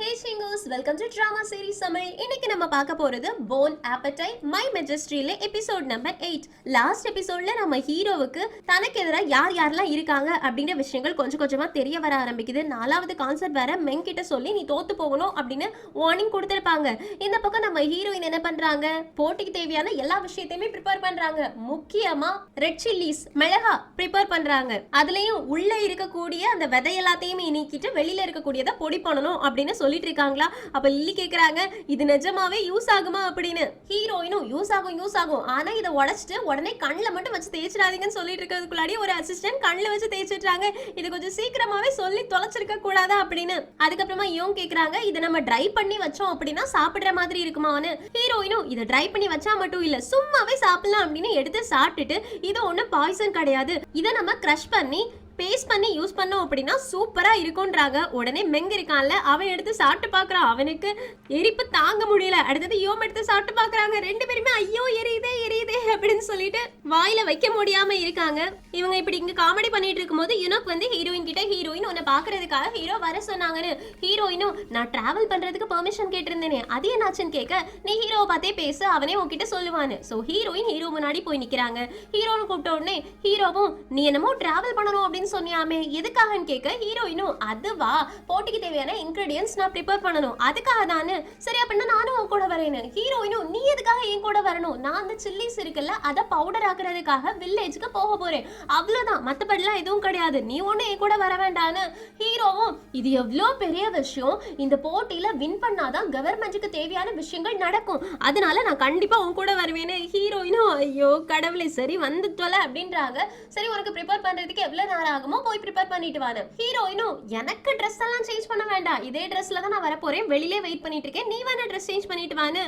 Hey singers, welcome to drama series Tamil. இன்னைக்கு நம்ம பார்க்க போறது போன் ஆப்படைட் மை மெஜஸ்ட்ரியில எபிசோட் நம்பர் 8. லாஸ்ட் எபிசோட்ல நம்ம ஹீரோவுக்கு தனக்கு எதிராக யார் யாரெல்லாம் இருக்காங்க அப்படிங்கிற விஷயங்கள் கொஞ்சம் கொஞ்சமா தெரிய வர ஆரம்பிக்குது. 4வது கான்செப்ட் வேற மெங் கிட்ட சொல்லி நீ தோத்து போகணும் அப்படின்னு வார்னிங் கொடுத்திருப்பாங்க. இந்த பக்கம் நம்ம ஹீரோயின் என்ன பண்றாங்க, போட்டிக்கு தேவையான எல்லா விஷயத்தையுமே ப்ரிப்பேர் பண்றாங்க. முக்கியமா ரெட் சில்லிஸ் மிளகா ப்ரிப்பேர் பண்றாங்க. அதுலயும் உள்ள இருக்கக்கூடிய அந்த விதை எல்லாத்தையுமே நீக்கிட்டு வெளியில இருக்கக்கூடியதை பொடி பண்ணணும் அப்படின்னு சொல்லிட்டு இருக்காங்களா. அப்ப லில்லி கேக்குறாங்க, இது நிஜமாவே யூஸ் ஆகுமா அப்படின்னு. ஹீரோயினும் யூஸ் ஆகும், ஆனா இதை உடைச்சிட்டு உடனே கண்ணுல மட்டும் வச்சு தேய்ச்சிடாதீங்கன்னு சொல்லிட்டு இருக்கிறதுக்குள்ளாடி ஒரு அசிஸ்டன்ட் கண்ணுல வச்சு தேய்ச்சிட்டாங்க. இது கொஞ்சம் சீக்கிரமாவே சொல்லி தொலைச்சிருக்க கூடாதா அப்படின்னு. அதுக்கப்புறமா இவங்க கேக்குறாங்க, இதை நம்ம ட்ரை பண்ணி வச்சோம் அப்படின்னா சாப்பிடுற மாதிரி இருக்குமான்னு. ஹீரோயினும் இதை ட்ரை பண்ணி வச்சா மட்டும் இல்ல, சும்மாவே சாப்பிடலாம் அப்படின்னு எடுத்து சாப்பிட்டுட்டு, இது ஒன்னும் பாய்சன் கிடையாது, இதை நம்ம கிரஷ் பண்ணி பேஸ்ட் பண்ணி யூஸ் பண்ணோம் அப்படின்னா சூப்பரா இருக்கும்ன்றாங்க. உடனே மெங்க இருக்கான்ல, அவன் எடுத்து சாப்பிட்டு பாக்குறான். அவனுக்கு எரிப்பு தாங்க முடியல. அடுத்தது யோம் எடுத்து சாப்பிட்டு பாக்குறாங்க. ரெண்டு பேருமே ஐயோ எரியுதே அப்படின்னு சொல்லிட்டு வாயில வைக்க முடியாம இருக்காங்க. இவங்க இப்படி இங்க காமெடி பண்ணிட்டு இருக்கும்போது யுனோக் வந்து ஹீரோயின் கிட்ட, ஹீரோயின் உன்னை பாக்குறதுக்காக ஹீரோ வர சொன்னாங்கன்னு. ஹீரோயினும் நான் டிராவல் பண்றதுக்கு பெர்மிஷன் கேட்டிருந்தேனே, அது என்னாச்சுன்னு கேட்க, நீ ஹீரோவை பார்த்தே பேசு, அவனே உன்கிட்ட சொல்லுவான்னு. சோ ஹீரோயின் ஹீரோ முன்னாடி போய் நிக்கிறாங்க. ஹீரோன்னு கூப்பிட்ட உடனே ஹீரோவும் நீ என்னமோ டிராவல் பண்ணணும் அப்படின்னு சொன்னியாமே, எதுக்காகன்னு கேட்க, ஹீரோயினும் அதுவா போட்டிக்கு தேவையான இன்கிரிடியன்ஸ் நான் ப்ரிப்பேர் பண்ணணும், அதுக்காக தானே. சரி அப்படின்னா நானும் உன் கூட வரேன்னு. ஹீரோயினும் நீ எதுக்காக என் கூட வரணும், நான் அந்த சில்லிஸ் இருக்குல்ல அதை பவுடர் ஆக்குறதுக்காக வில்லேஜ்க்கு போக போறேன், அவ்வளவுதான், மத்தபடிலாம் எதுவும் கிடையாது, நீ ஒண்ணு என் கூட வர வேண்டான்னு. ஹீரோவும் இது எவ்வளோ பெரிய விஷயம், இந்த போட்டியில வின் பண்ணாதான் கவர்மெண்ட்டுக்கு தேவையான விஷயங்கள் நடக்கும், அதனால நான் கண்டிப்பா உன் கூட வருவேன்னு. ஹீரோயினும் ஐயோ கடவுளே சரி வந்து தொலை அப்படின்றாங்க. சரி உனக்கு ப்ரிப்பேர் பண்றதுக்கு எவ்வளவு நேரம் ஆகுமோ போய் ப்ரிப்பேர் பண்ணிட்டு வாங்க. ஹீரோயினும் எனக்கு ட்ரெஸ் எல்லாம் சேஞ்ச் பண்ண வேண்டாம், இதே ட்ரெஸ்ல தான் நான் வர போறேன், வெளியிலே வெயிட் பண்ணிட்டு இருக்கேன், நீ வேணா ட்ரெஸ் சேஞ்ச் பண்ணிட்டு வான்னு.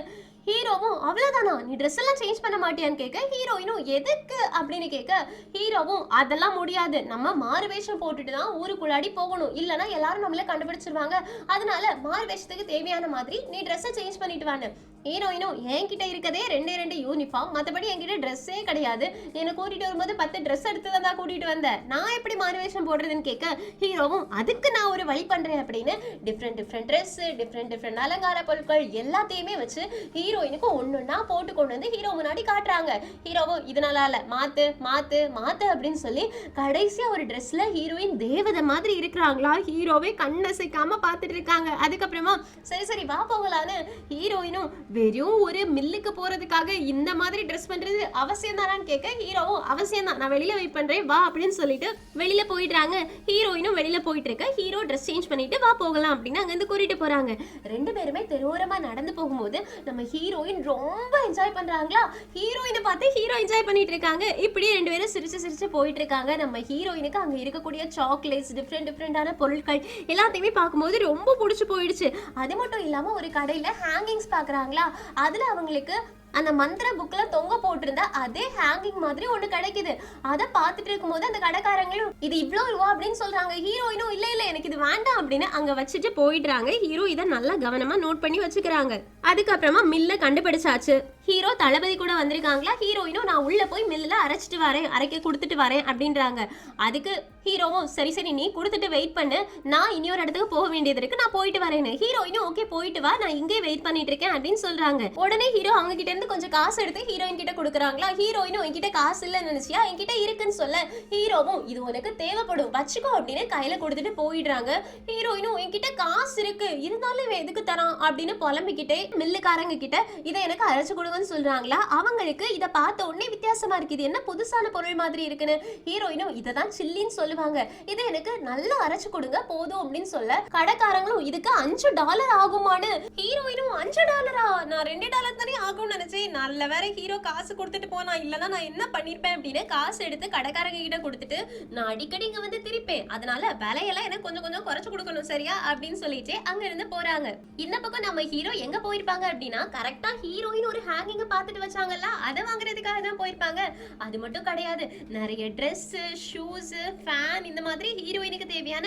ஹீரோவும் அவ்வளவுதானா, நீ ட்ரெஸ் எல்லாம் சேஞ்ச் பண்ண மாட்டியான்னு கேட்க, ஹீரோயினும் எதுக்கு அப்படின்னு கேட்க, ஹீரோவும் அதெல்லாம் முடியாது, நம்ம மாறு வேஷம் போட்டுட்டு தான் ஊருக்குள்ளாடி போகணும், இல்லைன்னா எல்லாரும் நம்மள கண்டுபிடிச்சிருவாங்க, அதனால மாறு வேஷத்துக்கு தேவையான மாதிரி நீ ட்ரெஸ்ஸை சேஞ்ச் பண்ணிட்டு வான்னு. ஹீரோயினும் என்கிட்ட இருக்கதே ரெண்டு யூனிஃபார்ம், மற்றபடி என்கிட்ட ட்ரெஸ்ஸே கிடையாது, என்னை கூட்டிட்டு வரும்போது 10 ட்ரெஸ் எடுத்து தான் கூட்டிட்டு வந்தேன், நான் எப்படி மாறுவேஷம் போடுறதுன்னு கேட்க, ஹீரோவும் அதுக்கு நான் ஒரு வழி பண்றேன் அப்படின்னு டிஃப்ரெண்ட் ட்ரெஸ், டிஃப்ரெண்ட் அலங்கார பொருட்கள் எல்லாத்தையுமே வச்சு ஹீரோயினுக்கு ஒன்னொன்னா போட்டு கொண்டு வந்து ஹீரோ முன்னாடி காட்டுறாங்க. ஹீரோவும் இதனால இல்ல, மாத்து மாத்து மாத்து அப்படின்னு சொல்லி கடைசியா ஒரு ட்ரெஸ்ல ஹீரோயின் தேவதை மாதிரி இருக்கிறாங்களா. ஹீரோவே கண்ணசைக்காம பார்த்துட்டு இருக்காங்க. அதுக்கப்புறமா சரி வா போகலான்னு. ஹீரோயினும் வெறும் ஒரு மில்லுக்கு போறதுக்காக இந்த மாதிரி ட்ரெஸ் பண்றது அவசியம் தானான்னு கேட்க, ஹீரோவும் அவசியம் தான், நான் வெளியில வெயிட் பண்றேன் வா அப்படின்னு சொல்லிட்டு வெளியில போயிடுறாங்க. ஹீரோயினும் வெளியில போயிட்டு இருக்க, ஹீரோ ட்ரெஸ் சேஞ்ச் பண்ணிட்டு வா போகலாம் அப்படின்னு அங்க இருந்து கூட்டிட்டு போறாங்க. ரெண்டு பேருமே தெருவோரமா நடந்து போகும்போது நம்ம ஹீரோயின் ரொம்ப என்ஜாய் பண்றாங்களா. ஹீரோயினை பார்த்து ஹீரோ என்ஜாய் பண்ணிட்டு இருக்காங்க. இப்படியே ரெண்டு பேரும் சிரிச்சு போயிட்டு இருக்காங்க. நம்ம ஹீரோயினுக்கு அங்க இருக்கக்கூடிய சாக்லேட்ஸ், டிஃப்ரெண்டான பொருட்கள் எல்லாத்தையுமே பார்க்கும்போது ரொம்ப பிடிச்சு போயிடுச்சு. அது மட்டும் இல்லாம ஒரு கடையில ஹேங்கிங்ஸ் பாக்குறாங்களா, அதுல அவங்களுக்கு அந்த மந்திர புக்ல தொங்க போட்டிருந்த அதே ஹேங்கிங் மாதிரி ஒண்ணு கிடைக்குது. அதை பார்த்துட்டு இருக்கும்போது அந்த கடைக்காரங்களும் இது இவ்வளவு ரூபா அப்படின்னு சொல்றாங்க. ஹீரோயினும் இல்ல எனக்கு இது வேண்டாம் அப்படின்னு அங்க வச்சுட்டு போயிடுறாங்க. ஹீரோ இதை நல்லா கவனமா நோட் பண்ணி வச்சுக்கிறாங்க. அதுக்கப்புறமா மில்ல கண்டுபிடிச்சாச்சு. ஹீரோ தளபதி கூட வந்திருக்காங்களா. ஹீரோயினும் நான் உள்ள போய் மில்ல அரைச்சிட்டு வரேன், அரைக்க கொடுத்துட்டு வரேன் அப்படின்றாங்க. அதுக்கு ஹீரோவும் சரி நீ கொடுத்துட்டு வெயிட் பண்ணு, நான் இன்னொரு இடத்துக்கு போக வேண்டியது இருக்கு, நான் போயிட்டு வரேன்னு. ஹீரோயினும் ஓகே போயிட்டு வா, நான் இங்கே வெயிட் பண்ணிட்டு இருக்கேன் அப்படின்னு சொல்றாங்க. உடனே ஹீரோ அவங்க கிட்ட இருந்து கொஞ்சம் காசு எடுத்து ஹீரோயின் கிட்ட கொடுக்குறாங்களா. ஹீரோயினும் என்கிட்ட காசு இல்லைன்னு நினைச்சியா, என்கிட்ட இருக்குன்னு சொல்ல, ஹீரோவும் இது உனக்கு தேவைப்படும் வச்சுக்கோ அப்படின்னு கையில கொடுத்துட்டு போயிடுறாங்க. ஹீரோயினும் என்கிட்ட காசு இருக்கு இருந்தாலும் எதுக்கு தரான் அப்படின்னு புலம்பிக்கிட்டே மில்லுக்காரங்க கிட்ட இதை எனக்கு அரைச்சு கொடுங்கன்னு சொல்றாங்களா. அவங்களுக்கு இதை பார்த்த உடனே வித்தியாசமா இருக்கு, இது என்ன புதுசான பொருள் மாதிரி இருக்குன்னு. ஹீரோயினும் இதை தான் சில்லின்னு சொல்லுவாங்க, இதை எனக்கு நல்லா அரைச்சு கொடுங்க போதும் அப்படின்னு சொல்ல, கடைக்காரங்களும் இதுக்கு $5 ஆகுமான்னு. ஹீரோயினும் $5, நான் $2 தானே ஆகும்னு நினைச்சேன், நல்ல வேற ஹீரோ காசு கொடுத்துட்டு போனா, இல்லனா நான் என்ன பண்ணிருப்பேன் அப்படின்னு காசு எடுத்து கடைக்காரங்க கிட்ட கொடுத்துட்டு, நான் அடிக்கடி இங்க வந்து திருப்பேன், அதனால விலையெல்லாம் எனக்கு கொஞ்சம் குறைச்சு கொடுக்கணும் சரியா அப்படின்னு சொல்லிட்டு அங்க இருந்து போறாங்க. இந்த பக்கம் நம்ம ஹீரோ எங்க போயிருப்பாங்க அப்படின்னா, கரெக்டா ஹீரோயின் ஒரு ஹேங்கிங் பார்த்துட்டு வச்சாங்கல்ல, அதை வாங்குறதுக்காக தான் போயிருப்பாங்க. அது மட்டும் கிடையாது, நிறைய ட்ரெஸ், ஷூஸ், ஃபேன், இந்த மாதிரி ஹீரோயினுக்கு தேவையான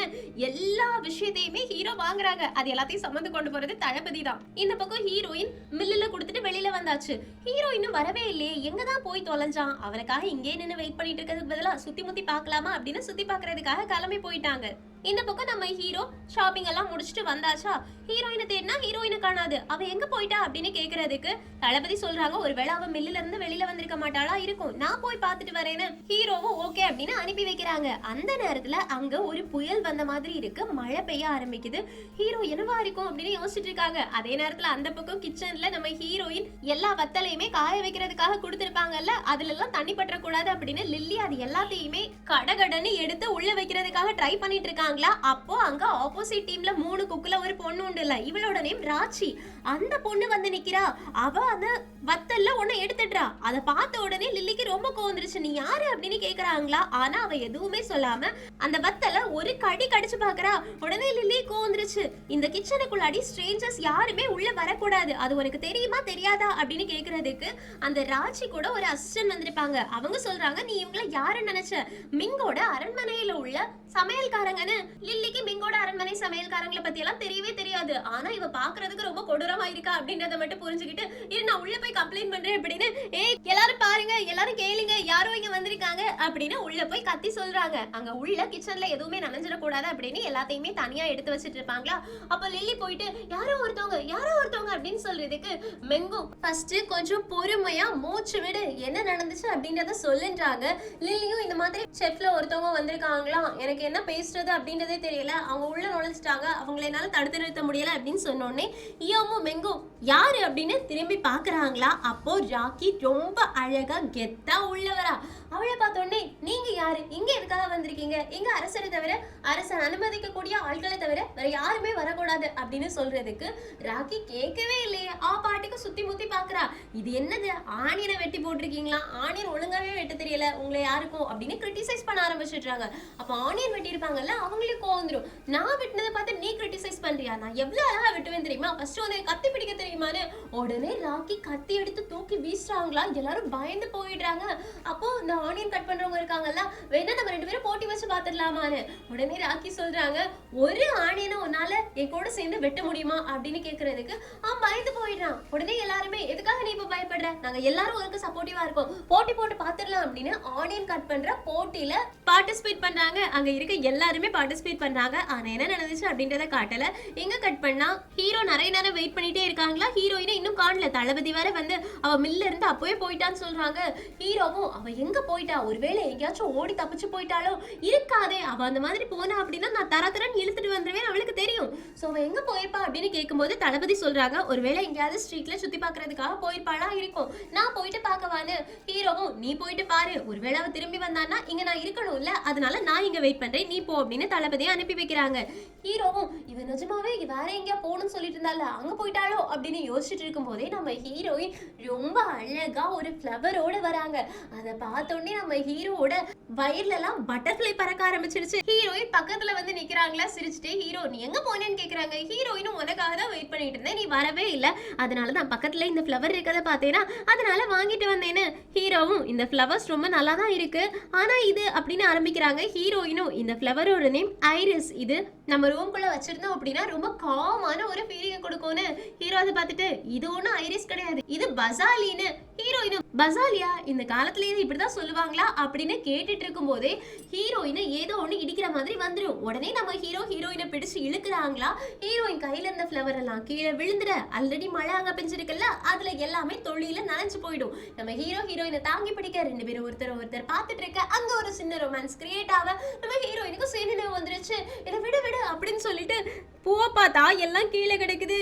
எல்லா விஷயத்தையுமே ஹீரோ வாங்குறாங்க. அது எல்லாத்தையும் சுமந்து கொண்டு போறது தளபதி தான். இந்த பக்கம் ஹீரோயின் மில்லுல கொடுத்துட்டு வெளியில வந்தாச்சு. ஹீரோ இன்னும் வரவே இல்லையே, எங்கதான் போய் தொலைஞ்சான், அவனுக்காக இங்கே நின்று வெயிட் பண்ணிட்டு இருக்கிறதுக்கு பதிலா சுத்தி முத்தி பார்க்கலாமா அப்படின்னு சுத்தி பார்க்கறதுக்காக கிளம்பி போயிட்டாங்க. இந்த பக்கம் நம்ம ஹீரோ ஷாப்பிங் எல்லாம் முடிச்சுட்டு வந்தாச்சா, ஹீரோயினை தேடினா ஹீரோயினை காணாது. அவ எங்க போயிட்டா அப்படின்னு கேக்குறதுக்கு தளபதி சொல்றாங்க, ஒருவேளை அவ மில்லுல இருந்து வெளியில வந்திருக்க மாட்டாளா இருக்கும், நான் போய் பார்த்துட்டு வரேன்னு ஹீரோவும் ஓகே அப்படின்னு அனுப்பி வைக்கிறாங்க. அந்த நேரத்துல அங்க ஒரு புயல் வந்த மாதிரி இருக்கு, மழை பெய்ய ஆரம்பிக்குது. ஹீரோ என்னவா இருக்கும் அப்படின்னு யோசிச்சுட்டு இருக்காங்க. அதே நேரத்துல அந்த பக்கம் கிச்சன்ல நம்ம ஹீரோயின் எல்லா வத்தலையுமே காய வைக்கிறதுக்காக கொடுத்திருப்பாங்கல்ல, அதுல எல்லாம் தண்ணி பற்ற கூடாது அப்படின்னு லில்லி அது எல்லாத்தையுமே கடகடன்னு எடுத்து உள்ள வைக்கிறதுக்காக ட்ரை பண்ணிட்டு இருக்காங்களா. அப்போ அங்க ஆப்போசிட் டீம்ல 3 குக்குல ஒரு பொண்ணு உண்டு இல்ல, இவளோட நேம் ராச்சி. அந்த பொண்ணு வந்து நிக்கிறா. அவ அந்த வத்தல்ல ஒண்ணு எடுத்துடுறா. அதை பார்த்த உடனே லில்லிக்கு ரொம்ப கோவந்துருச்சு. நீ யாரு அப்படின்னு கேக்குறாங்களா. ஆனா அவ எதுவுமே சொல்லாம அந்த வத்தல ஒரு கடி கடிச்சு பாக்குறா. உடனே லில்லி கோவந்துருச்சு. இந்த கிச்சனுக்குள்ளாடி ஸ்ட்ரேஞ்சர்ஸ் யாருமே உள்ள வரக்கூடாது, அது உனக்கு தெரியுமா தெரியாதா அப்படின்னு கேக்குறதுக்கு அந்த ராச்சி கூட ஒரு அசிஸ்டன்ட் வந்திருப்பாங்க. அவங்க சொல்றாங்க, நீ இவங்கள யாருன்னு நினைச்ச, மிங்கோட அரண்மனையில உள்ள சமையல்காரங்கன்னு. லில்லிக்கு மிங்கோட அரண்மனை சமையல்காரங்களை பத்தி எல்லாம் தெரியவே தெரியாது. ஆனா இவ பாக்குறதுக்கு ரொம்ப கொடூரமா இருக்கா அப்படின்றத மட்டும் புரிஞ்சுக்கிட்டு, இரு நான் உள்ள போய் கம்ப்ளைண்ட் பண்றேன் அப்படின்னு, ஏய் எல்லாரும் பாருங்க, எல்லாரும் கேளுங்க, யாரோ இங்க வந்திருக்காங்க அப்படின்னு உள்ள போய் கத்தி சொல்றாங்க. அங்க உள்ள கிச்சன்ல எதுவுமே நனைஞ்சிட கூடாது அப்படின்னு எல்லாத்தையுமே தனியா எடுத்து வச்சிட்டு இருப்பாங்களா. அப்ப லில்லி போயிட்டு யாரோ ஒருத்தவங்க அப்படின்னு சொல்றதுக்கு மெங்கும் ஃபர்ஸ்ட் கொஞ்சம் பொறுமையா மூச்சு விடு, என்ன நடந்துச்சு அப்படின்றத சொல்லுன்றாங்க. லில்லியும் இந்த மாதிரி செஃப்ல ஒருத்தவங்க வந்திருக்காங்களாம், எனக்கு என்ன பேசுறது அப்படின்றதே தெரியல, அவங்க உள்ள நுழைஞ்சிட்டாங்க, அவங்களை என்னால தடுத்து நிறுத்த முடியல அப்படின்னு சொன்னோடனே இயோமும் மெங்கும் யாரு அப்படின்னு திரும்பி பாக்குறாங்களா. அப்போ ராக்கி ரொம்ப அழகா கெத்தா உள்ள வரா. அவளை பார்த்தோடனே நீங்க யாரு, இங்க எதுக்காக வந்திருக்கீங்க, எங்க அரசரை தவிர, அரசன் அனுமதிக்க கூடிய ஆட்களை தவிர வேற யாருமே வரக்கூடாது அப்படின்னு சொல்றதுக்கு ராக்கி கேட்கவே இல்லையே. பாட்டுக்கு சுத்தி முத்தி பாக்குறா. இது என்னது, ஆணியனை வெட்டி போட்டிருக்கீங்களா, ஆணியன் ஒழுங்காவே வெட்ட தெரியல உங்களை யாருக்கும் அப்படின்னு கிரிட்டிசைஸ் பண்ண ஆரம்பிச்சிடுறாங்க. அப்ப ஆணியன் வெட்டி இருப்பாங்கல்ல, அவங்களுக்கு கோவந்துரும். நான் வெட்டினதை பார்த்து நீ கிரிட்டிசைஸ் பண்றியா, நான் எவ்வளவு அழகா வெட்டுவேன் தெரியுமா, ஃபர்ஸ்ட் வந்து கத்தி பிடிக்க தெரியுமான்னு. உடனே ராக்கி கத்தி எடுத்து தூக்கி வீசுறாங்களா. எல்லாரும் பயந்து போயிடுறாங்க. அப்போ இந்த ஆனியன் கட் பண்றவங்க இருக்காங்கல்ல, வேணா நம்ம 2 பேரும் போட்டி வச்சு பாத்துடலாமான்னு. உடனே ராக்கி சொல்றாங்க, ஒரு ஆனியனை உன்னால என் கூட சேர்ந்து வெட்ட முடியுமா அப்படின்னு கேக்குறதுக்கு அவன் பயந்து போயிடுறான். உடனே எல்லாருமே எதுக்காக நீ இப்ப பயப்படுற, நாங்க எல்லாரும் உனக்கு சப்போர்ட்டிவா இருக்கோம், போட்டி போட்டு பாத்துடலாம் அப்படின்னு ஆனியன் கட் பண்ற போட்டியில பார்ட்டிசிபேட் பண்றாங்க. அங்க இருக்க எல்லாருமே பார்ட்டிசிபேட் பண்றாங்க. ஆனா என்ன நடந்துச்சு அப்படின்றத காட்டல. எங்க கட் பண்ணா ஹீரோ நிறைய நேரம் வெயிட் பண்ணிட்டே இருக்காங்களா, ஹீரோயினை இன்னும் காணல. தளபதி வேற வந்து அவ மில்ல இருந்து அப்பவே போயிட்டான்னு சொல்றாங்க. ஹீரோவும் அவ எங்க போயிட்டா, ஒருவேளை எங்கேயாச்சும் ஓடி தப்பிச்சு போயிட்டாலோ, இருக்காதே அவ அந்த மாதிரி போனா அப்படின்னா நான் தரன்னு இழுத்துட்டு வந்துருவேன் அவளுக்கு தெரியும். சோ அவ எங்க போயிருப்பா அப்படின்னு கேட்கும்போது தளபதி சொல்றாங்க, ஒருவேளை எங்கேயாவது ஸ்ட்ரீட்ல சுத்தி பாக்குறதுக்காக போயிருப்பாளா இருக்கும், நான் போயிட்டு பாக்கவான்னு. ஹீரோவும் நீ போயிட்டு பாரு, ஒருவேளை அவ திரும்பி வந்தான்னா இங்க நான் இருக்கணும்ல, அதனால நான் இங்க வெயிட் பண்றேன், நீ போ அப்படின்னு தளபதியை அனுப்பி வைக்கிறாங்க. ஹீரோவும் இவன் நிஜமாவே வேற எங்கேயா போகணும்னு சொல்லிட்டு இருந்தால அங்க போயிட்டாலோ அப்படின்னு யோசிச்சுட்டு இருக்கும் போதே நம்ம ஹீரோயின் ரொம்ப அழகா ஒரு ஃப்ளவரோட வராங்க. அதை பார்த்தோன்னே நம்ம ஹீரோவோட வயிறுல எல்லாம் பட்டர்ஃப்ளை பறக்க ஆரம்பிச்சிருச்சு. ஹீரோயின் பக்கத்துல வந்து நிக்கிறாங்களா சிரிச்சுட்டே. ஹீரோ நீ எங்க போனேன்னு கேக்குறாங்க. ஹீரோயினும் உனக்காக தான் வெயிட் பண்ணிட்டு இருந்தேன், நீ வரவே இல்லை, அதனால தான் பக்கத்துல இந்த ஃப்ளவர் இருக்கதை பார்த்தேன்னா அதனால வாங்கிட்டு வந்தேன்னு. ஹீரோவும் இந்த ஃப்ளவர்ஸ் ரொம்ப நல்லா தான் இருக்கு, ஆனா இது அப்படின்னு ஆரம்பிக்கிறாங்க. ஹீரோயினும் இந்த ஃப்ளவரோட நேம் ஐரிஸ், இது நம்ம ரூம்குள்ள வச்சிருந்தோம் அப்படின்னா ரொம்ப காமான ஒரு ஃபீலிங் கொடுக்கும்னு. ஹீரோ அதை பார்த்துட்டு இது ஒன்றும் ஐரிஸ் கிடையாது, இது பசாலின்னு. ஹீரோயினும் பசாலியா, இந்த காலத்துல இது இப்படிதான் சொல்லுவாங்களா அப்படின்னு கேட்டுட்டு இருக்கும் போதே ஹீரோயினை ஏதோ ஒண்ணு இடிக்கிற மாதிரி வந்துடும். உடனே நம்ம ஹீரோயினை பிடிச்சு இழுக்கிறாங்களா. ஹீரோயின் கையில இருந்த ஃப்ளவர் எல்லாம் கீழே விழுந்துட, ஆல்ரெடி மழை அங்க பெஞ்சிருக்குல்ல, அதுல எல்லாமே தொழில நனைஞ்சு போயிடும். நம்ம ஹீரோயினை தாங்கி பிடிக்க 2 பேரும் ஒருத்தர் பார்த்துட்டு இருக்க. அங்க ஒரு சின்ன ரொமான்ஸ் கிரியேட் ஆக நம்ம ஹீரோயினுக்கு சேனினவு வந்துருச்சு. இதை விடு அப்படின்னு சொல்லிட்டு பூவை பார்த்தா எல்லாம் கீழே கிடைக்குது.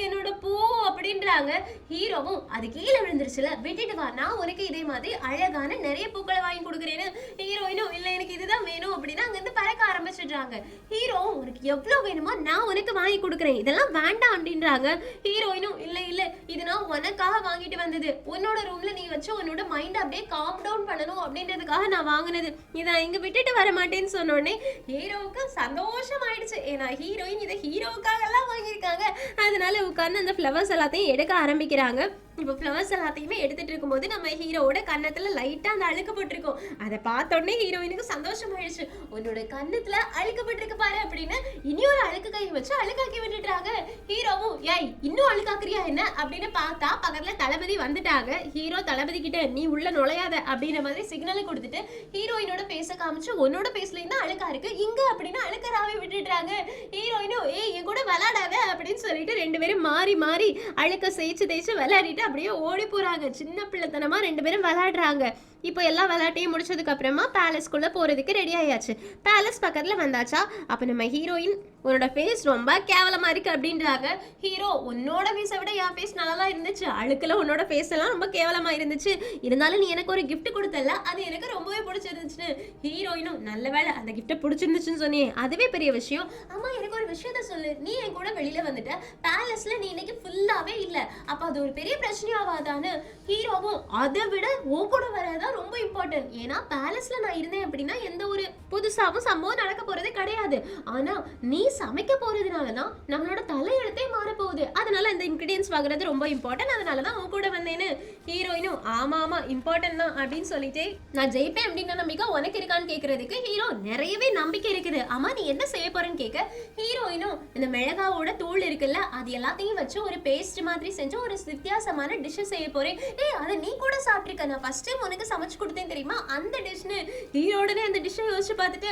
என்னோட பூ அப்படின்றாங்க. ஹீரோவும் அது கீழே விழுந்துருச்சுல, விட்டுட்டு வா, நான் உனக்கு இதே மாதிரி அழகான நிறைய பூக்களை வாங்கி கொடுக்குறேன்னு. ஹீரோயினும் இல்ல எனக்கு இதுதான் வேணும் அப்படின்னு அங்கிருந்து பறக்க ஆரம்பிச்சிடுறாங்க. ஹீரோவும் உனக்கு எவ்வளவு வேணுமோ நான் உனக்கு வாங்கி கொடுக்குறேன், இதெல்லாம் வேண்டாம் அப்படின்றாங்க. ஹீரோயினும் இல்ல இது நான் உனக்காக வாங்கிட்டு வந்தது, உன்னோட ரூம்ல நீ வச்சு உன்னோட மைண்ட் அப்படியே காம் டவுன் பண்ணணும் அப்படின்றதுக்காக நான் வாங்கினது, இதை இங்க விட்டுட்டு வர மாட்டேன்னு சொன்னோடனே ஹீரோவுக்கு சந்தோஷம் ஆயிடுச்சு. ஏன்னா ஹீரோயின் இதை ஹீரோவுக்காக எல்லாம் வாங்கியிருக்காங்க. அதனால உட்கார்ந்து அந்த ஃப்ளவர்ஸ் எல்லாத்தையும் எடுக்க ஆரம்பிக்கிறாங்க. இப்போ ஃப்ளவர்ஸ் எல்லாத்தையுமே எடுத்துட்டு இருக்கும்போது நம்ம ஹீரோவோட கன்னத்துல லைட்டா அந்த அழுக்கப்பட்டிருக்கும். அதை பார்த்த உடனே ஹீரோயினுக்கு சந்தோஷமாயிடுச்சு. உன்னோட கன்னத்துல அழுக்கப்பட்டிருக்கு பாரு அப்படின்னு இன்னொரு அழுக்கு கை வச்சு அழுக்காக்கி விட்டுட்டாங்க. ஹீரோவும் ஏய் இன்னும் அழுக்காக்குறியா என்ன அப்படின்னு பார்த்தா பக்கத்துல தளபதி வந்துட்டாங்க. ஹீரோ தளபதி கிட்ட நீ உள்ள நுழையாத அப்படின்ற மாதிரி சிக்னலை கொடுத்துட்டு ஹீரோயினோட பேச காமிச்சு உன்னோட பேஸ்ல தான் அழுக்கா இருக்கு இங்க அப்படின்னு அழுக்கராவே விட்டுட்டாங்க. ஹீரோயினும் ஏய் என் கூட விளையாடாத அப்படின்னு சொல்லிட்டு ரெண்டு பேரும் மாறி மாறி அழுக்க தேய்ச்சு விளையாடிட்டு அப்படியே ஓடி போறாங்க. சின்ன பிள்ளைத்தனமா ரெண்டு பேரும் விளையாடுறாங்க. இப்போ எல்லா விளையாட்டையும் முடிச்சதுக்கு அப்புறமா பேலஸ்க்குள்ள போறதுக்கு ரெடி ஆயாச்சு. பேலஸ் பக்கத்துல வந்தாச்சா, அப்ப நம்ம ஹீரோயின் உன்னோட ஃபேஸ் ரொம்ப கேவலமா இருக்கு அப்படின்றாங்க. ஹீரோ உன்னோட ஃபேஸை விட என் ஃபேஸ் நல்லா இருந்துச்சு, அழுக்குல உன்னோட ஃபேஸ் எல்லாம் ரொம்ப கேவலமா இருந்துச்சு, இருந்தாலும் நீ எனக்கு ஒரு கிஃப்ட் கொடுத்தல அது எனக்கு ரொம்பவே பிடிச்சிருந்துச்சுன்னு. ஹீரோயினும் நல்ல வேலை அந்த கிஃப்ட்டை பிடிச்சிருந்துச்சுன்னு சொன்னேன், அதுவே பெரிய விஷயம். அம்மா எனக்கு ஒரு விஷயத்த சொல்லு, நீ என் கூட வெளியில வந்துட்ட, பேலஸ்ல நீ இன்னைக்கு ஃபுல்லாவே இல்ல, அப்ப அது ஒரு பெரிய பிரச்சனையாவாதான்னு. ஹீரோவும் அதை விட ஓ கூட வரதான் ரொம்ப இம்பார்ட்டன்ட், ஏன்னா பேலஸ்ல நான் இருந்தேன் அப்படின்னா எந்த ஒரு புதுசாவும் சம்பவம் நடக்க போறதே கிடையாது, ஆனா நீ சமைக்க போறதுனாலதான் நம்மளோட தலையெழுத்தே மாற போகுது, அதனால இந்த இன்கிரிடியன்ஸ் வாங்குறது ரொம்ப இம்பார்ட்டன்ட், அதனாலதான் உன் கூட வந்தேன்னு. ஹீரோயினும் ஆமா ஆமா இம்பார்ட்டன்ட் தான் அப்படின்னு சொல்லிட்டு நான் ஜெயிப்பேன் அப்படின்னா நம்பிக்கை உனக்கு இருக்கான்னு கேக்குறதுக்கு ஹீரோ நிறையவே நம்பிக்கை இருக்குது. ஆமா நீ என்ன செய்ய போறேன்னு கேட்க ஹீரோயினும் இந்த மிளகாவோட தூள் இருக்குல்ல அது எல்லாத்தையும் வச்சு ஒரு பேஸ்ட் மாதிரி செஞ்சு ஒரு வித்தியாசமான டிஷ் செய்ய போறேன். அதை நீ கூட சாப்பிட்டிருக்க, நான் ஃபர்ஸ்ட் டைம் உனக்கு சமைச்சு கொடுத்தேன் தெரியுமா அந்த டிஷ்னு. ஹீரோடனே அந்த டிஷ்ஷை யோசிச்சு பார்த்துட்டு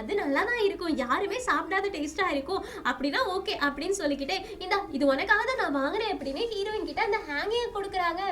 அது நல்லா தான் இருக்கும், யாருமே சாப்பிடாத டேஸ்டா இருக்கும், அப்படின்னா ஓகே அப்படின்னு சொல்லிக்கிட்டே இந்தா இது உனக்காக தான் நான் வாங்கினேன் அப்படின்னு ஹீரோயின் கிட்ட அந்த ஹேங்கிங் கொடுக்குறாங்க.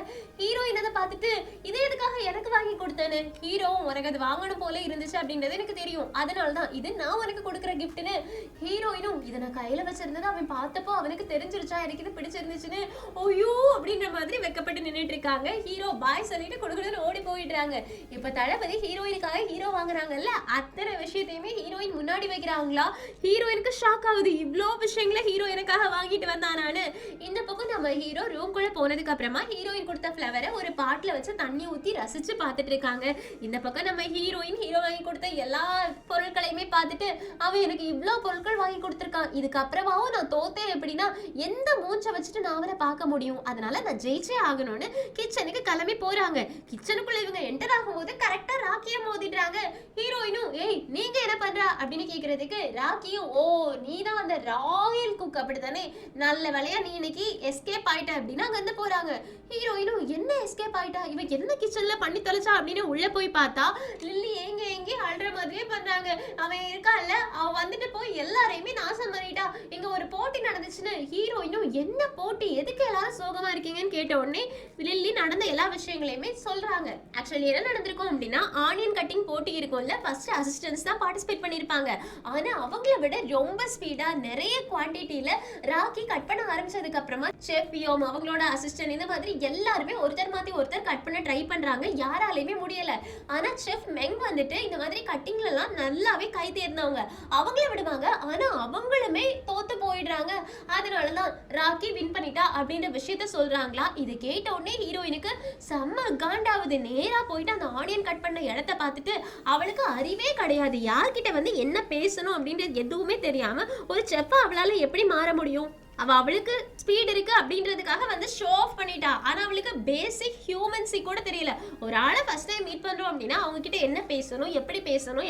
ஹீரோயின் அதை பார்த்துட்டு இதே எதுக்காக எனக்கு வாங்கி கொடுத்தேன்னு. ஹீரோவும் உனக்கு அது வாங்கணும் போல இருந்துச்சு அப்படின்றது எனக்கு தெரியும், அதனாலதான் இது நான் உனக்கு கொடுக்குற கிஃப்ட்னு. ஹீரோயினும் இதை நான் கையில வச்சிருந்தது அவன் பார்த்தப்போ அவனுக்கு தெரிஞ்சிருச்சா எனக்கு இது பிடிச்சிருந்துச்சுன்னு ஓய்யோ அப்படின்ற மாதிரி வெக்கப்பட்டு நின்றுட்டு இருக்காங்க. ஹீரோ பாய் சொல்லிட்டு கொடுக்கணும்னு ஓடி போயிடுறாங்க. இப்ப தளபதி ஹீரோயினுக்காக ஹீரோ வாங்குறாங்கல்ல அத்தனை விஷயத்தையுமே ஹீரோயின் முன்னாடி வைக்கிறாங்களா. ஹீரோயினுக்கு ஷாக் ஆகுது, இவ்வளோ விஷயங்களை ஹீரோ எனக்காக வாங்கிட்டு வந்தானான்னு. இந்த பக்கம் நம்ம ஹீரோ ரூம்குள்ள போனதுக்கு அப்புறமா ஹீரோயின் கொடுத்த ஃப்ளவரை ஒரு பாட்டில் வச்சு தண்ணி ஊற்றி ரசிச்சு பார்த்துட்டு இருக்காங்க. இந்த பக்கம் நம்ம ஹீரோயின் ஹீரோ வாங்கி கொடுத்த எல்லா பொருட்களையுமே பார்த்துட்டு அவன் எனக்கு இவ்வளோ பொருட்கள் வாங்கி கொடுத்துருக்கான், இதுக்கப்புறமாவும் நான் தோத்தேன் எப்படின்னா எந்த மூச்சை வச்சுட்டு நான் அவனை பார்க்க முடியும், அதனால நான் ஜெயிச்சே ஆகணும்னு கிச்சனுக்கு கிளம்பி போறாங்க. கிச்சனுக்குள்ள இவங்க என்டர் ஆகும்போது கரெக்டா ராக்கிய மோதிடுறாங்க. ஹீரோயினும் ஏய் நீங்க என்ன பண்றா அப்படின்னு கேக்குறதுக்கு ராக்கியும் ஓ நீ தான் அந்த ராயல் குக் அப்படித்தானே, நல்ல வேலையா நீ இன்னைக்கு எஸ்கேப் ஆயிட்ட அப்படின்னு அங்க இருந்து போறாங்க. ஹீரோயினும் என்ன எஸ்கேப் ஆயிட்டா, இவன் என்ன கிச்சன்ல பண்ணி தொலைச்சா அப்படின்னு உள்ள போய் பார்த்தா லில்லி எங்க அழுற மாதிரியே பண்றாங்க. அவன் இருக்கான்ல அவன் வந்துட்டு போய் எல்லாரையுமே நாசம் பண்ணிட்டா, இங்க ஒரு போட்டி நடந்துச்சுன்னு. ஹீரோயினும் என்ன போட்டி, எதுக்கு எல்லாரும் சோகமா இருக்கீங்கன்னு கேட்ட உடனே லில்லி நடந்த எல்லா விஷயங்களையுமே சொல்றாங்க. ஆக்சுவலி என்ன நடந்திருக்கும் அப்படின்னா ஆனியன் கட்டிங் போட்டி இருக்கும்ல, ஃபர்ஸ்ட் அசிஸ்டன்ஸ் தான் பார்ட்டிசிபேட் பண்ணிருப்பாங்க, ஆனா அவங்கள விட ரொம்ப ஸ்பீடா நிறைய குவான்டிட்டியில ராக்கி கட் பண்ண ஆரம்பிச்சதுக்கு அப்புறமா செஃப் வியோம் அவங்களோட அசிஸ்டன்ட் இந்த மாதிரி எல்லாருமே ஒருத்தர் மாத்தி ஒருத்தர் கட் பண்ண ட்ரை பண்றாங்க, யாராலையுமே முடியல. ஆனா செஃப் மெங் வந்துட்டு இந்த மாதிரி கட்டிங்ல எல்லாம் நல்லாவே கை தேர்ந்தவங்க, அவங்கள விடுவாங்க, ஆனா அவங்களுமே தோத்து போயிடுறாங்க. அதனாலதான் ராக்கி வின் பண்ணிட்டா அப்படின்ற விஷயத்த சொல்றாங்களா. இது கேட்ட உடனே ஹீரோயினுக்கு செம்ம காண்டாவது, நேரா போயிட்டு அந்த ஆனியன் கட் பண்ண இடத்த பார்த்துட்டு அவளுக்கு அறிவே கிடையாது, யார்கிட்ட வந்து என்ன பேசணும் அப்படின்றது எதுவுமே தெரியாம ஒரு செஃப்பா அவளால எப்படி மாற முடியும். அவளுக்கு ஸ்பீட் இருக்கு அப்படின்றதுக்காக வந்து ஷோ ஆஃப் பண்ணிட்டா, ஆனா அவளுக்கு பேசிக் ஹியூமன்ஸி கூட தெரியல. ஒரு ஆளை ஃபர்ஸ்ட் டைம் மீட் பண்றோம் அப்படின்னா அவங்க கிட்ட என்ன பேசணும்,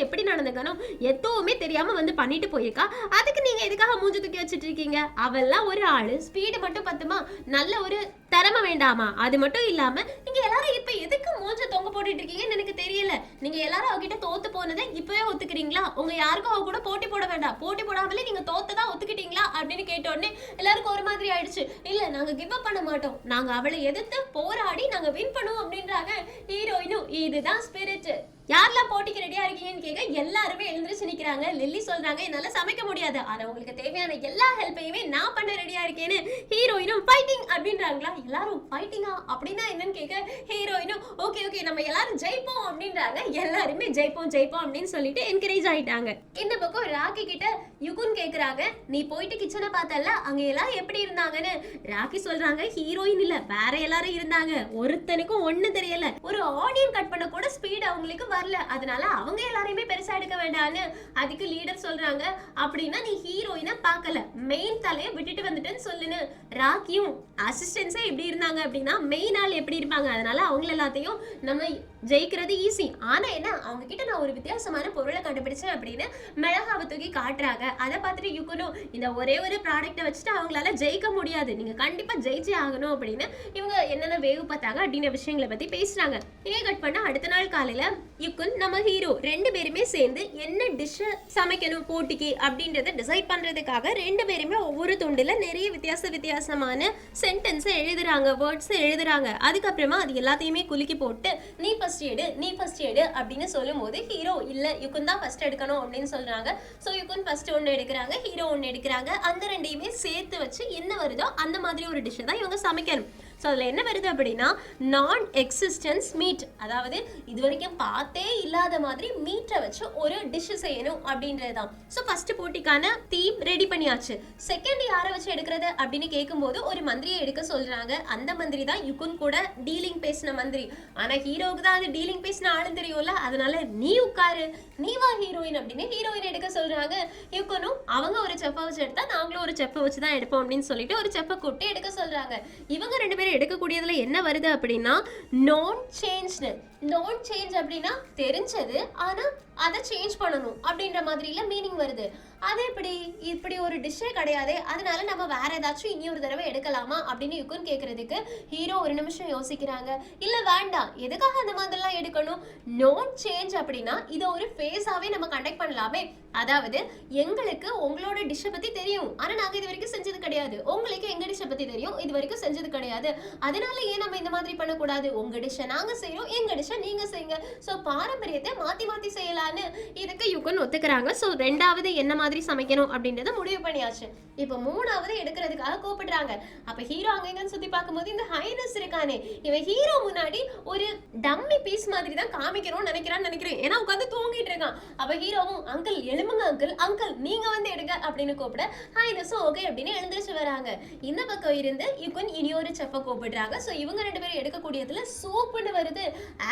எப்படி நடந்துக்கணும் எதுவுமே தெரியாம வந்து பண்ணிட்டு போயிருக்கா. அதுக்கு நீங்க எதுக்காக மூஞ்சி தூக்கி வச்சுட்டு இருக்கீங்க, அவெல்லாம் ஒரு ஆளு, ஸ்பீடு மட்டும் பத்துமா, நல்ல ஒரு திறமை வேண்டாமா, அது மட்டும் இல்லாம நீங்க எல்லாரும் இப்ப எதுக்கு மூஞ்ச தொங்க போட்டுட்டு இருக்கீங்கன்னு எனக்கு தெரியல. நீங்க எல்லாரும் அவகிட்ட தோத்து போனதை இப்பவே ஒத்துக்கிறீங்களா, உங்க யாருக்கும் அவ கூட போட்டி போட வேண்டாம், போட்டி போடாமலே நீங்க தோத்ததா ஒத்துக்கிட்டீங்களா அப்படின்னு கேட்ட உடனே எல்லாருக்கும் ஒரு மாதிரி ஆயிடுச்சு. இல்ல நாங்க கிவ் அப் பண்ண மாட்டோம், நாங்க அவளை எதிர்த்து போராடி நாங்க வின் பண்ணுவோம் அப்படின்றாங்க. ஹீரோயினும் இதுதான் ஸ்பிரிட், யாரெல்லாம் போட்டிக்கு ரெடியா இருக்கீங்கன்னு கேட்க எல்லாருமே எழுந்திருச்சு நிக்கிறாங்க. லில்லி சொல்றாங்க என்னால சமைக்க முடியாது, ஆனா உங்களுக்கு தேவையான எல்லா ஹெல்ப்பையுமே நான் பண்ண ரெடியா இருக்கேன்னு. ஹீரோயினும் ஃபைட்டிங் அப்படின்றாங்களா. எல்லாரும் ஃபைட்டிங்கா அப்படின்னா என்னன்னு கேட்க ஹீரோயினும் ஓகே ஓகே நம்ம எல்லாரும் ஜெயிப்போம் அப்படின்றாங்க. எல்லாருமே ஜெயிப்போம் அப்படின்னு சொல்லிட்டு என்கரேஜ் ஆயிட்டாங்க. இந்த பக்கம் ராக்கி கிட்ட யுகுன் கேக்குறாங்க நீ போயிட்டு கிச்சனை பார்த்தல அங்க எல்லாரும் எப்படி இருந்தாங்கன்னு. ராக்கி சொல்றாங்க ஹீரோயின் இல்ல வேற எல்லாரும் இருந்தாங்க, ஒருத்தனுக்கும் ஒண்ணு தெரியல, ஒரு ஆனியன் கட் பண்ண கூட ஸ்பீட் அவங்களுக்கு வரல, அதனால அவங்க எல்லாரையுமே பெருசா எடுக்க வேண்டாம்னு அதுக்கு லீடர் சொல்றாங்க. அப்படின்னா நீ ஹீரோயினை பார்க்கல, மெயின் தலையை விட்டுட்டு வந்துட்டேன்னு சொல்லுன்னு. ராக்கியும் அசிஸ்டன்ஸே எப்படி இருந்தாங்க அப்படின்னா மெயின் ஆள் எப்படி இருப்பாங்க, அதனால அவங்க எல்லாத்தையும் நம்ம ஜெயிக்கிறது ஈஸி. ஆனா என்ன, அவங்க கிட்ட நான் ஒரு வித்தியாசமான பொருளை கண்டுபிடிச்சேன் அப்படின்னு மிளகாவை தூக்கி காட்டுறாங்க. அதை பார்த்துட்டு யுக்கனும் இந்த ஒரே ஒரு ப்ராடக்ட்டை வச்சுட்டு அவங்களால ஜெயிக்க முடியாது, நீங்க கண்டிப்பா ஜெயிச்சே ஆகணும் அப்படின்னு இவங்க என்னென்ன வேவு பார்த்தாங்க அப்படின்ற விஷயங்களை பத்தி பேசுறாங்க. இதே கட் பண்ண அடுத்த நாள் காலையில யுக்குன் நம்ம ஹீரோ ரெண்டு பேருமே சேர்ந்து என்ன டிஷ் சமைக்கணும் போட்டிக்கு அப்படின்றத டிசைட் பண்றதுக்காக ரெண்டு பேருமே ஒவ்வொரு துண்டுல நிறைய வித்தியாசமான சென்டென்ஸ் எழுதுறாங்க, வேர்ட்ஸ் எழுதுறாங்க. அதுக்கப்புறமா அது எல்லாத்தையுமே குலுக்கி போட்டு நீ ஃபர்ஸ்ட் எடு அப்படின்னு சொல்லும் போது ஹீரோ இல்ல யுக்குன் தான் ஃபர்ஸ்ட் எடுக்கணும் அப்படின்னு சொல்றாங்க. ஸோ யுக்குன் ஃபர்ஸ்ட் ஒன்று எடுக்கிறாங்க, ஹீரோ ஒன்று எடுக்கிறாங்க. அந்த ரெண்டையுமே சேர்த்து வச்சு என்ன வருதோ அந்த மாதிரி ஒரு டிஷ்ஷை தான் இவங்க சமைக்கணும். ஸோ அதில் என்ன வருது அப்படின்னா நான் எக்ஸிஸ்டன்ஸ் மீட், அதாவது இது வரைக்கும் பார்த்தே இல்லாத மாதிரி மீட்டை வச்சு ஒரு டிஷ் செய்யணும் அப்படின்றது தான். ஸோ ஃபர்ஸ்ட் போட்டிக்கான தீம் ரெடி பண்ணியாச்சு. செகண்ட் யாரை வச்சு எடுக்கிறது அப்படின்னு கேட்கும்போது ஒரு மந்திரியை எடுக்க சொல்றாங்க. அந்த மந்திரி தான் யுக்குன் கூட டீலிங் பேசின மந்திரி. ஆனால் ஹீரோவுக்கு தான் அது டீலிங் பேசின ஆளும் தெரியும்ல, அதனால நீ உட்காரு, நீ வா ஹீரோயின் அப்படின்னு ஹீரோயின் எடுக்க சொல்றாங்க. யுக்குனும் அவங்க ஒரு செப்பை வச்சு எடுத்தா நாங்களும் ஒரு செப்பை வச்சு தான் எடுப்போம் அப்படின்னு சொல்லிட்டு ஒரு செப்பை கூட்டி எடுக்க சொல்றாங்க. இவங்க ரெண்டு பேரும் எடுக்கக்கூடியதுல என்ன வருது அப்படின்னா நான் சேஞ்ச் அப்படின்னா தெரிஞ்சது ஆனா அதை சேஞ்ச் பண்ணணும் அப்படின்ற மாதிரில மீனிங் வருது. அது இப்படி ஒரு டிஷ்ஷே கிடையாது, அதனால நம்ம வேற ஏதாச்சும் இனி ஒரு தடவை எடுக்கலாமா அப்படின்னு யுக்குன் கேட்கறதுக்கு ஹீரோ ஒரு நிமிஷம் யோசிக்கிறாங்க. இல்ல வேண்டாம், எதுக்காக அந்த மாதிரிலாம் எடுக்கணும், நான் சேஞ்ச் அப்படின்னா இதை ஒரு ஃபேஸாவே நம்ம கண்டக்ட் பண்ணலாமே. அதாவது எங்களுக்கு உங்களோட டிஷ்ஷை பத்தி தெரியும், ஆனா நாங்க இது வரைக்கும் செஞ்சது கிடையாது, உங்களுக்கு எங்க டிஷ்ஷை பத்தி தெரியும், இது வரைக்கும் செஞ்சது கிடையாது, அதனால ஏன் நம்ம இந்த மாதிரி பண்ணக்கூடாது, உங்க டிஷ்ஷை நாங்க செய்யறோம், எங்க டிஷ்ஷை நீங்க செய்யுங்க, ஸோ பாரம்பரியத்தை மாத்தி செய்யலான்னு இதுக்கு யுக்குன் ஒத்துக்கிறாங்க. ஸோ ரெண்டாவது என்ன மாதிரி சமைக்கணும் அப்படின்றத முடிவு பண்ணியாச்சு. இப்போ மூணாவது எடுக்கிறதுக்காக கூப்பிடுறாங்க. அப்ப ஹீரோ அங்கங்க சுத்தி பார்க்கும்போது இந்த ஹைனஸ் இருக்கானே, இவன் ஹீரோ முன்னாடி ஒரு டம்மி பீஸ் மாதிரி தான் காமிக்கணும்னு நினைக்கிறேன், ஏன்னா உட்காந்து தூங்கிட்டு இருக்கான். அப்ப ஹீரோவும் அங்கிள் எழுமுங்க அங்கிள் நீங்க வந்து எடுங்க அப்படின்னு கூப்பிட ஹைனஸும் ஓகே அப்படின்னு எழுந்திரிச்சு வராங்க. இந்த பக்கம் இருந்து யுக்குன் இனி ஒரு செப்பை கூப்பிடுறாங்க. ஸோ இவங்க ரெண்டு பேரும் எடுக்கக்கூடியதுல சூப்புன்னு வருது.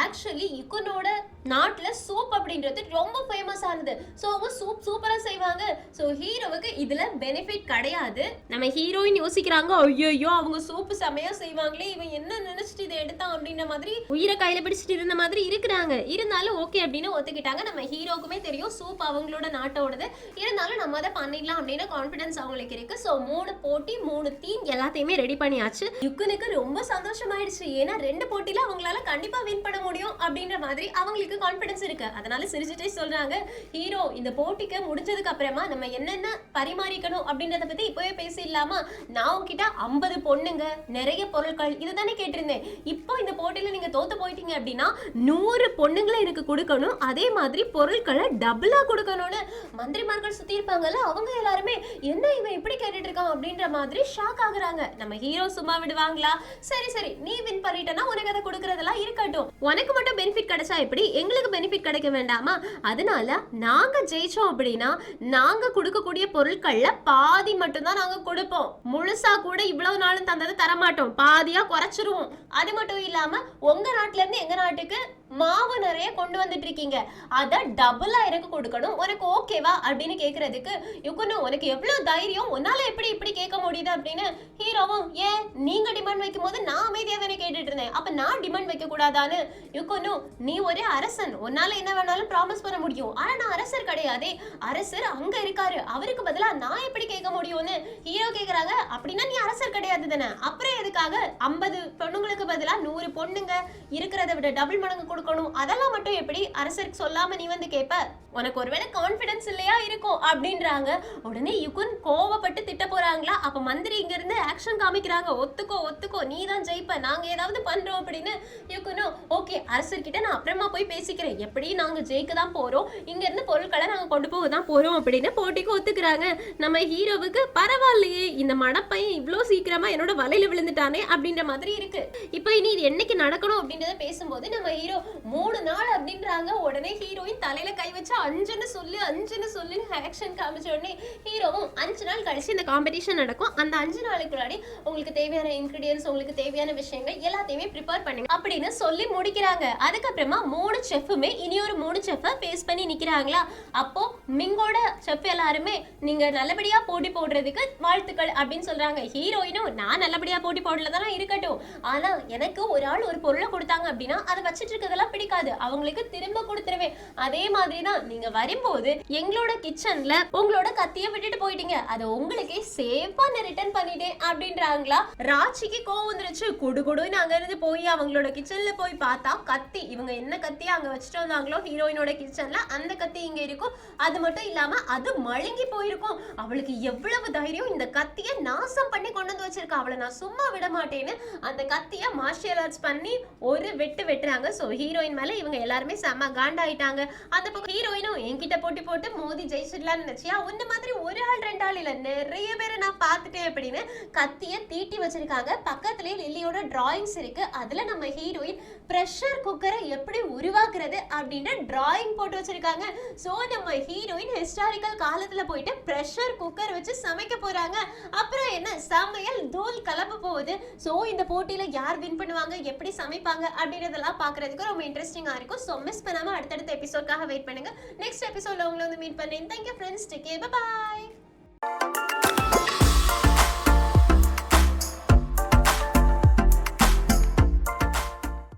ஆக்சுவலி யுக்குனோட நாட்டுல சூப் அப்படின்றது ரொம்ப ஃபேமஸ் ஆனது. ஸோ அவங்க சூப்பரா செய்வாங்க. ஸோ ஹீரோவுக்கு இதுல பெனிஃபிட் கிடையாது. நம்ம ஹீரோயின் யோசிக்கிறாங்க, ஐயோ அவங்க சூப்பு செமையா செய்வாங்களே, இவன் என்ன நினைச்சிட்டு இதை எடுத்தான் அப்படின்ற மாதிரி உயிரை கையில பிடிச்சிட்டு இருந்த மாதிரி இருக்கிறாங்க. இருந்தாலும் ஓகே அப்படின்னு ஒத்துக்கிட்டாங்க. நம்ம ஹீரோக்குமே தெரியும் சூப் அவங்களோட நாட்டோடது, இருந்தாலும் நம்ம அதை பண்ணிடலாம் அப்படின்னு கான்ஃபிடன்ஸ் அவங்களுக்கு இருக்கு. ஸோ 3 போட்டி 3 தீம் எல்லாத்தையுமே ரெடி பண்ணியாச்சு. யுக்குனுக்கு ரொம்ப சந்தோஷமாயிடுச்சு, ஏன்னா 2 போட்டியில அவங்களால கண்டிப்பா வின் பண்ண முடியும் அப்படின்ற மாதிரி அவங்களுக்கு கான்ஃபிடன்ஸ் இருக்கு. அதனால சிரிச்சுட்டே சொல்றாங்க, ஹீரோ இந்த போட்டிக்கு முடிஞ்சதுக்கு அப்புறமா நம்ம என்னென்ன பரிமாறிக்கணும் அப்படின்றத பத்தி இப்பவே பேசிடலாமா, நான் உங்ககிட்ட 50 பொண்ணுங்க நிறைய பொருட்கள் இதுதானே கேட்டிருந்தேன், இப்போ இந்த போட்டியில நீங்க தோத்து போயிட்டீங்க அப்படின்னா 100 பொண்ணுங்களை எனக்கு கொடுக்கணும், அதே மாதிரி பொருட்களை டபுளா கொடுக்கணும்னு மந்திரிமார்கள் சுத்தி இருப்பாங்கல்ல அவங்க எல்லாருமே என்ன இவன் இப்படி கேட்டுட்டு இருக்கான் அப்படின்ற மாதிரி ஷாக் ஆகுறாங்க. நம்ம ஹீரோ சும்மா விடுவாங்களா, சரி நீ வின் பண்ணிட்டனா உனக்கு அதை கொடுக்கறதெல்லாம் இருக்கட்டும், உனக்கு மட்டும் பெனிஃபிட் கிடைச்சா எப்படி, எங்களுக்கு பெனிஃபிட் கிடைக்க வேண்டாமா, அதனால நாங்க ஜெயிச்சோம் அப்படின்னா நாங்க கொடுக்கக்கூடிய பொருட்கள்ல பாதி மட்டும் தான் நாங்க கொடுப்போம், முழுசா கூட இவ்வளவு நாளும் தந்ததை தரமாட்டோம், பாதியா குறைச்சிருவோம். அது மட்டும் இல்லாம உங்க நாட்டுல இருந்து எங்க நாட்டுக்கு மாவு நிறைய கொண்டு வந்துட்டு இருக்கீங்க, அத டபுளா எனக்கு கொடுக்கணும், உனக்கு ஓகேவா அப்படின்னு கேக்குறதுக்கு யுக்குனு உனக்கு எவ்வளவு தைரியம், உன்னால எப்படி இப்படி கேட்க முடியுது அப்படின்னு ஹீரோவும் ஏன் நீங்க டிமாண்ட் வைக்கும் போது நான் அமைதியா தானே கேட்டுட்டு இருந்தேன், அப்ப நான் டிமாண்ட் வைக்க கூடாதான்னு யுக்குனு நீ ஒரே அரசன், உன்னால என்ன வேணாலும் ப்ராமிஸ் பண்ண முடியும், ஆனா நான் அரசர் கிடையாதே, அரசர் அங்க இருக்காரு, அவருக்கு பதிலா நான் எப்படி கேட்க முடியும்னு ஹீரோ கேக்குறாங்க. அப்படின்னா நீ அரசர் கிடையாது தானே, அப்புறம் எதுக்காக 50 பொண்ணுங்களுக்கு பதிலா 100 பொண்ணுங்க இருக்கிறத விட டபுள் மடங்கு கொடுக்கணும், அதெல்லாம் மட்டும் எப்படி அரசருக்கு சொல்லாம நீ வந்து கேப்ப, உனக்கு ஒருவேளை கான்ஃபிடன்ஸ் இல்லையா இருக்கும் அப்படின்றாங்க. உடனே யுக்குன் கோவப்பட்டு திட்ட போறாங்களா, அப்ப மந்திரி இங்க இருந்து ஆக்ஷன் காமிக்கிறாங்க, ஒத்துக்கோ நீ தான் ஜெயிப்ப, நாங்க ஏதாவது பண்றோம் அப்படின்னு யுக்குனும் ஓகே அரசர்கிட்ட நான் அப்புறமா போய் பேசிக்கிறேன், எப்படி நாங்க ஜெயிக்க தான் போறோம், இங்க இருந்து பொருட்களை நாங்க கொண்டு போக தான் போறோம் அப்படின்னு போட்டிக்கு ஒத்துக்கிறாங்க. நம்ம ஹீரோவுக்கு பரவாயில்லையே இந்த மடப்பையன் இவ்வளோ சீக்கிரமா என்னோட வலையில விழுந்துட்டானே அப்படின்ற மாதிரி இருக்கு. இப்போ இனி இது என்னைக்கு நடக்கணும் அப்படின்றத பேசும்போது நம்ம ஹீரோ 3 நாள் அப்படின்றாங்க. உடனே ஹீரோயின் தலையில கை வச்சு 5ன்னு சொல்லி ஆக்ஷன் காமிச்ச உடனே ஹீரோவும் 5 நாள் கழிச்சு இந்த காம்படிஷன் நடக்கும். அந்த 5 நாளைக்கு முன்னாடி உங்களுக்கு தேவையான இன்கிரிடியன்ஸ், உங்களுக்கு தேவையான விஷயங்கள் எல்லாத்தையுமே ப்ரிப்பேர் பண்ணுங்க அப்படின்னு சொல்லி முடிக்கிறாங்க. அதுக்கப்புறமா 3 செஃப்புமே இனியொரு 3 செஃப்பை ஃபேஸ் பண்ணி நிக்கிறாங்களா. அப்போ மிங்கோட செஃப் எல்லாருமே நீங்க நல்லபடியா போட்டி போடுறதுக்கு வாழ்த்துக்கள் அப்படின்னு சொல்றாங்க. ஹீரோயினும் நான் நல்லபடியா போட்டி போடலதானா இருக்கட்டும், ஆனா எனக்கு ஒரு ஆள் ஒரு பொருளை கொடுத்தாங்க அப்படின்னா அதை வச்சிட்டு இருக்கிறதெல்லாம் பிடிக்காது, அவங்களுக்கு திரும்ப கொடுத்துருவேன். அதே மாதிரிதான் நீங்க வரும்போது எங்களோட கிச்சன்ல உங்களோட கத்திய விட்டுட்டு போயிட்டீங்க, அதை உங்களுக்கே சேஃபா நான் ரிட்டர்ன் பண்ணிட்டேன் அப்படின்றாங்களா. ராட்சிக்கு கோவம் வந்துருச்சு. குடுகுடுன்னு அங்க இருந்து போய் அவங்களோட கிச்சன்ல போய் பார்த்தா கத்தி, இவங்க என்ன கத்தியை அங்க வச்சுட்டு வந்தாங்களோ ஹீரோயினோட கிச்சன்ல அந்த கத்தி இங்க இருக்கும். அது மட்டும் இல்லாம அது மழுங்கி போயிருக்கும். அவளுக்கு எவ்வளவு தைரியம், இந்த கத்தியை நாசம் பண்ணி கொண்டு வந்து வச்சிருக்கா, அவளை நான் சும்மா விட மாட்டேன்னு அந்த கத்தியை மார்ஷியல் ஆர்ட்ஸ் பண்ணி ஒரு வெட்டுறாங்க. சோ ஹீரோயின் மேல இவங்க எல்லாருமே செம்ம காண்டாயிட்டாங்க. அந்த பக்கம் ஹீரோயினும் என்கிட்ட போட்டு மோதி ஜெயிச்சிடலாம்னு நினைச்சியா, உன்ன மாதிரி ஒரு ஆள் 2 ஆள் இல்ல நிறைய பேரை நான் பார்த்துட்டேன் அப்படின்னு கத்திய தீட்டி வச்சிருக்காங்க. பக்கத்துலயே லில்லியோட டிராயிங்ஸ் இருக்கு. அதுல நம்ம ஹீரோயின் பிரஷர் குக்கரை எப்படி உருவாக்குறது அப்படின்னு டிராயிங் போட்டு வச்சிருக்காங்க. சோ நம்ம ஹீரோயின் ஹிஸ்டாரிக்கல் காலத்துல போயிட்டு பிரஷர் குக்கர் வச்சு சமைக்க போறாங்க. அப்புறம் என்ன சமையல் தூள் கலப்பு போகுது. சோ இந்த போட்டியில யார் வின் பண்ணுவாங்க, எப்படி சமைப்பாங்க அப்படின்றதெல்லாம் பார்க்கறதுக்கு ரொம்ப இன்ட்ரெஸ்டிங்கா இருக்கும். ஸோ மிஸ் பண்ணாம அடுத்தடுத்த எபிசோட்காக வெயிட் பண்ணுங்க. நெக்ஸ்ட் எபிசோட்ல உங்களை வந்து மீட் பண்ணேன். Thank you friends, take care, bye bye.